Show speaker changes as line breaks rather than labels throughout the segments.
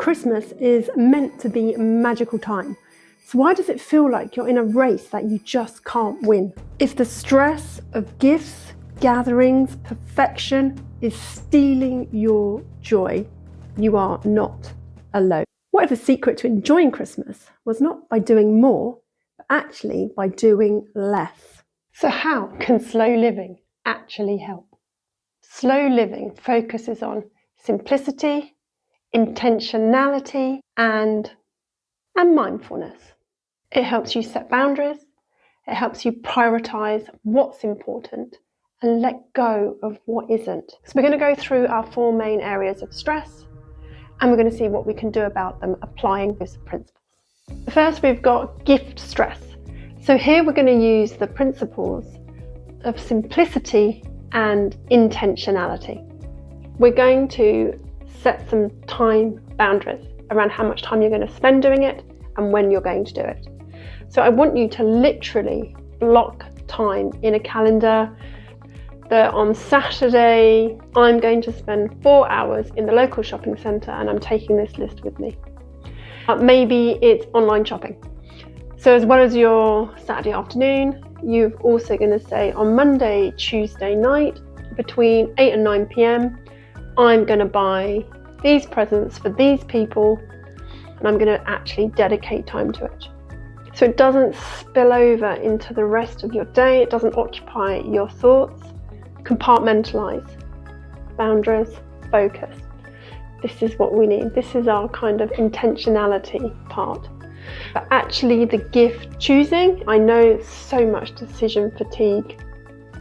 Christmas is meant to be a magical time. So why does it feel like you're in a race that you just can't win? If the stress of gifts, gatherings, perfection is stealing your joy, you are not alone. What if the secret to enjoying Christmas was not by doing more, but actually by doing less? So how can slow living actually help? Slow living focuses on simplicity, intentionality, and mindfulness. It helps you set boundaries, it helps you prioritize what's important and let go of what isn't. So we're going to go through our 4 main areas of stress, and we're going to see what we can do about them applying these principles. First, we've got gift stress. So here we're going to use the principles of simplicity and intentionality. We're going to set some time boundaries around how much time you're going to spend doing it and when you're going to do it. So I want you to literally block time in a calendar that on Saturday I'm going to spend 4 hours in the local shopping centre and I'm taking this list with me. Maybe it's online shopping. So as well as your Saturday afternoon, you're also going to say on Monday, Tuesday night between 8 and 9 p.m, I'm going to buy these presents for these people and I'm going to actually dedicate time to it. So it doesn't spill over into the rest of your day, it doesn't occupy your thoughts. Compartmentalize, boundaries, focus. This is what we need. This is our kind of intentionality part. But actually the gift choosing, I know so much decision fatigue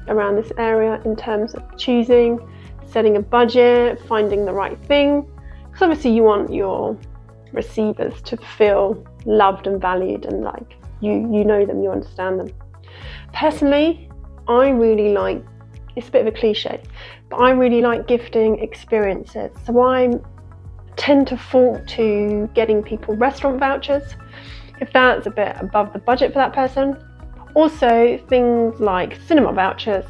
around this area in terms of choosing, setting a budget, finding the right thing. Because obviously you want your receivers to feel loved and valued and like you know them, you understand them. Personally, I really like, it's a bit of a cliche, but I really like gifting experiences. So I tend to fall to getting people restaurant vouchers, if that's a bit above the budget for that person. Also things like cinema vouchers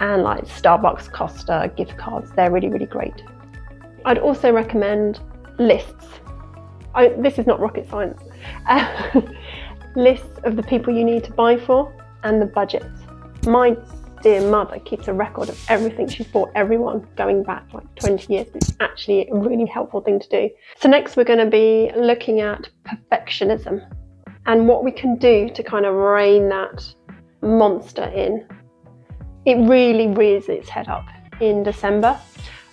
and like Starbucks, Costa gift cards, they're really, really great. I'd also recommend lists. This is not rocket science. Lists of the people you need to buy for and the budgets. My dear mother keeps a record of everything she's bought everyone going back like 20 years. It's actually a really helpful thing to do. So next we're going to be looking at perfectionism and what we can do to kind of rein that monster in. It really rears its head up in December.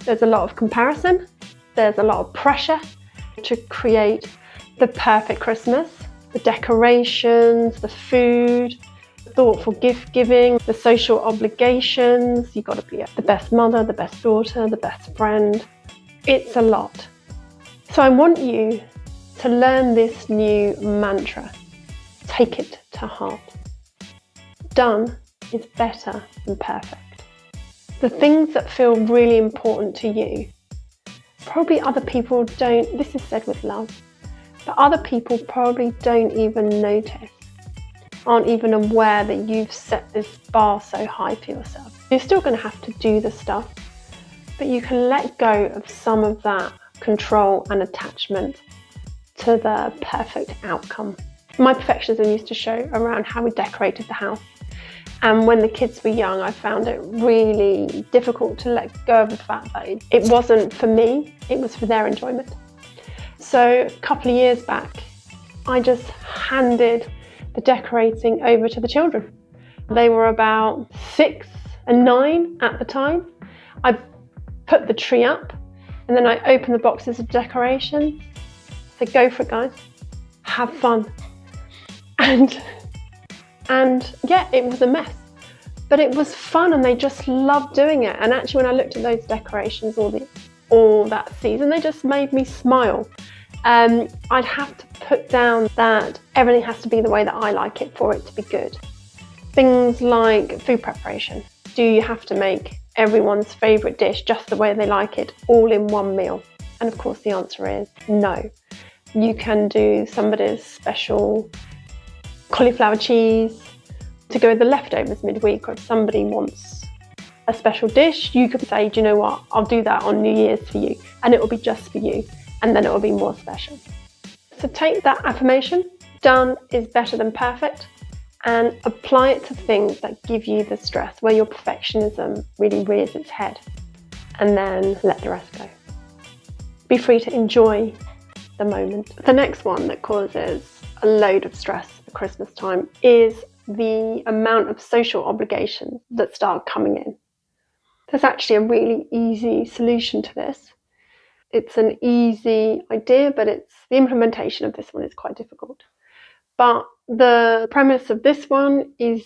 There's a lot of comparison, there's a lot of pressure to create the perfect Christmas, the decorations, the food, thoughtful gift giving, the social obligations. You've got to be the best mother, the best daughter, the best friend. It's a lot. So I want you to learn this new mantra. Take it to heart. Done is better than perfect. The things that feel really important to you, probably other people don't, this is said with love, but other people probably don't even notice, aren't even aware that you've set this bar so high for yourself. You're still going to have to do the stuff, but you can let go of some of that control and attachment to the perfect outcome. My perfectionism used to show around how we decorated the house. And when the kids were young, I found it really difficult to let go of the fact that it wasn't for me, it was for their enjoyment. So a couple of years back, I just handed the decorating over to the children. They were about 6 and 9 at the time. I put the tree up and then I opened the boxes of decorations. Said, go for it guys, have fun. And yeah, it was a mess, but it was fun and they just loved doing it. And actually when I looked at those decorations all that season, they just made me smile. I'd have to put down that everything has to be the way that I like it for it to be good. Things like food preparation. Do you have to make everyone's favourite dish just the way they like it all in one meal? And of course the answer is no. You can do somebody's special cauliflower cheese to go with the leftovers midweek, or if somebody wants a special dish, you could say, do you know what, I'll do that on New Year's for you and it will be just for you. and then it will be more special. So take that affirmation, done is better than perfect, and apply it to things that give you the stress, where your perfectionism really rears its head, and then let the rest go. Be free to enjoy the moment. The next one that causes a load of stress at Christmas time is the amount of social obligations that start coming in. There's actually a really easy solution to this. It's an easy idea, but the implementation of this one is quite difficult. But the premise of this one is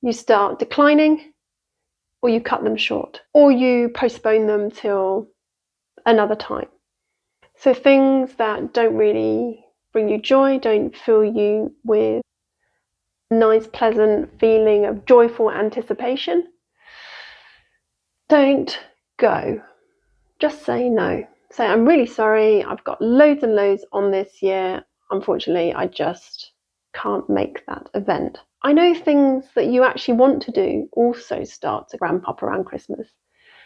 you start declining, or you cut them short, or you postpone them till another time. So things that don't really bring you joy, don't fill you with a nice, pleasant feeling of joyful anticipation, don't go. Just say no. Say, I'm really sorry, I've got loads and loads on this year. Unfortunately, I just can't make that event. I know things that you actually want to do also start to ramp up around Christmas.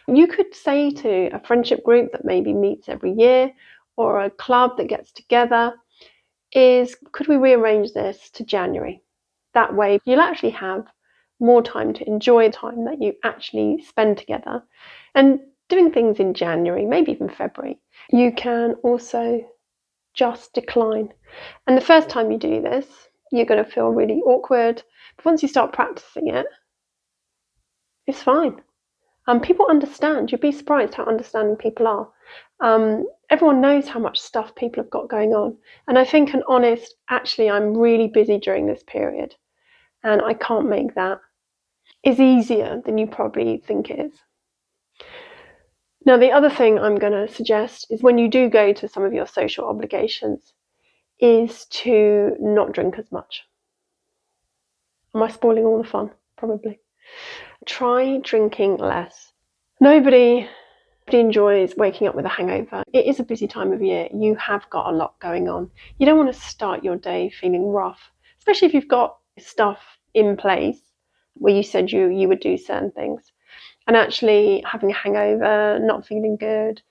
You could say to a friendship group that maybe meets every year, or a club that gets together, could we rearrange this to January? That way you'll actually have more time to enjoy the time that you actually spend together. And doing things in January, maybe even February, you can also just decline. And the first time you do this, you're going to feel really awkward. But once you start practicing it, it's fine. People understand. You'd be surprised how understanding people are. Everyone knows how much stuff people have got going on. And I think an honest, actually, I'm really busy during this period and I can't make that, is easier than you probably think it is. Now, the other thing I'm going to suggest is when you do go to some of your social obligations is to not drink as much. Am I spoiling all the fun? Probably. Try drinking less. Nobody enjoys waking up with a hangover. It is a busy time of year. You have got a lot going on. You don't want to start your day feeling rough, especially if you've got stuff in place where you said you would do certain things. And actually having a hangover, not feeling good,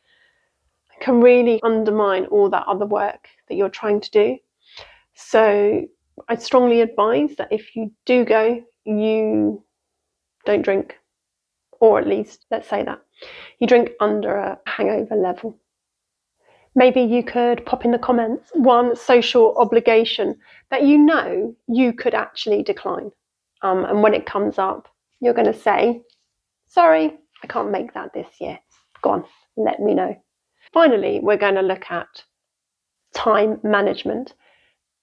can really undermine all that other work that you're trying to do. So I strongly advise that if you do go, you don't drink, or at least, let's say that, you drink under a hangover level. Maybe you could pop in the comments one social obligation that you know you could actually decline. And when it comes up, you're going to say, sorry, I can't make that this year. Go on, let me know. Finally, we're going to look at time management.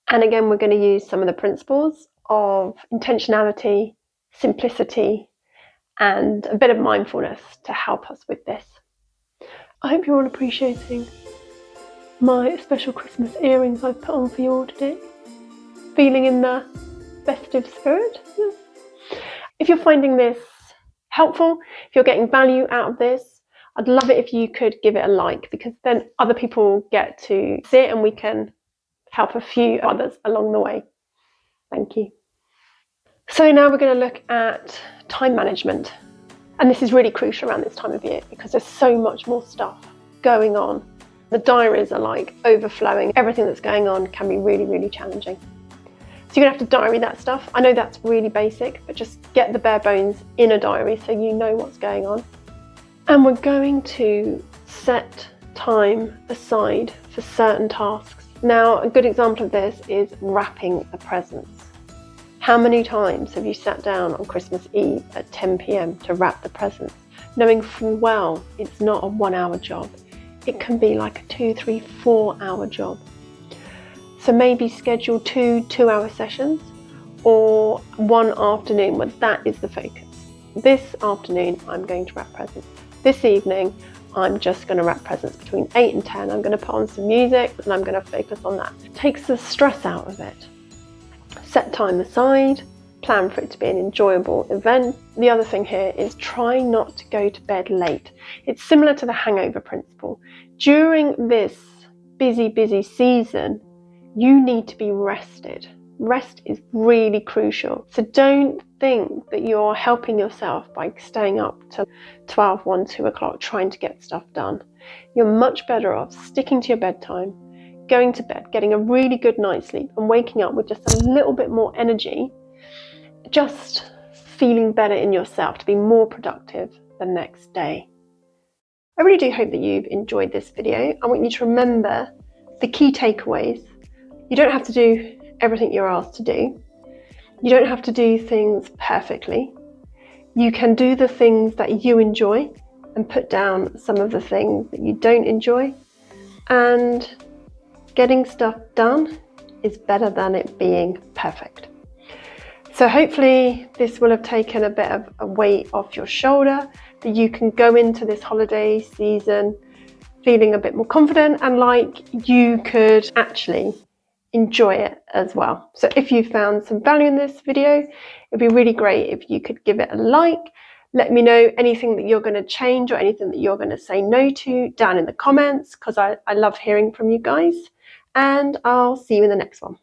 And again, we're going to use some of the principles of intentionality, simplicity, and a bit of mindfulness to help us with this. I hope you're all appreciating my special Christmas earrings I've put on for you all today. Feeling in the festive spirit? Yeah. If you're finding this helpful, if you're getting value out of this, I'd love it if you could give it a like, because then other people get to see it and we can help a few others along the way. Thank you. So now we're going to look at time management. And this is really crucial around this time of year because there's so much more stuff going on. The diaries are like overflowing. Everything that's going on can be really, really challenging. So you're going to have to diary that stuff. I know that's really basic, but just get the bare bones in a diary so you know what's going on. And we're going to set time aside for certain tasks. Now, a good example of this is wrapping the presents. How many times have you sat down on Christmas Eve at 10 p.m. to wrap the presents, knowing full well it's not a 1 hour job? It can be like a 2, 3, 4 hour job. So maybe schedule 2 2-hour sessions or one afternoon where that is the focus. This afternoon, I'm going to wrap presents. This evening, I'm just going to wrap presents between 8 and 10. I'm going to put on some music and I'm going to focus on that. It takes the stress out of it. Set time aside, plan for it to be an enjoyable event. The other thing here is try not to go to bed late. It's similar to the hangover principle. During this busy season, you need to be rested. Rest is really crucial. So don't think that you're helping yourself by staying up till 12, 1, 2 o'clock trying to get stuff done. You're much better off sticking to your bedtime, going to bed, getting a really good night's sleep, and waking up with just a little bit more energy, just feeling better in yourself to be more productive the next day. I really do hope that you've enjoyed this video. I want you to remember the key takeaways. You don't have to do everything you're asked to do. You don't have to do things perfectly. You can do the things that you enjoy and put down some of the things that you don't enjoy. And getting stuff done is better than it being perfect. So hopefully this will have taken a bit of a weight off your shoulder, that you can go into this holiday season feeling a bit more confident and like you could actually enjoy it as well. So if you found some value in this video, it'd be really great if you could give it a like. Let me know anything that you're going to change or anything that you're going to say no to down in the comments, because I love hearing from you guys. And I'll see you in the next one.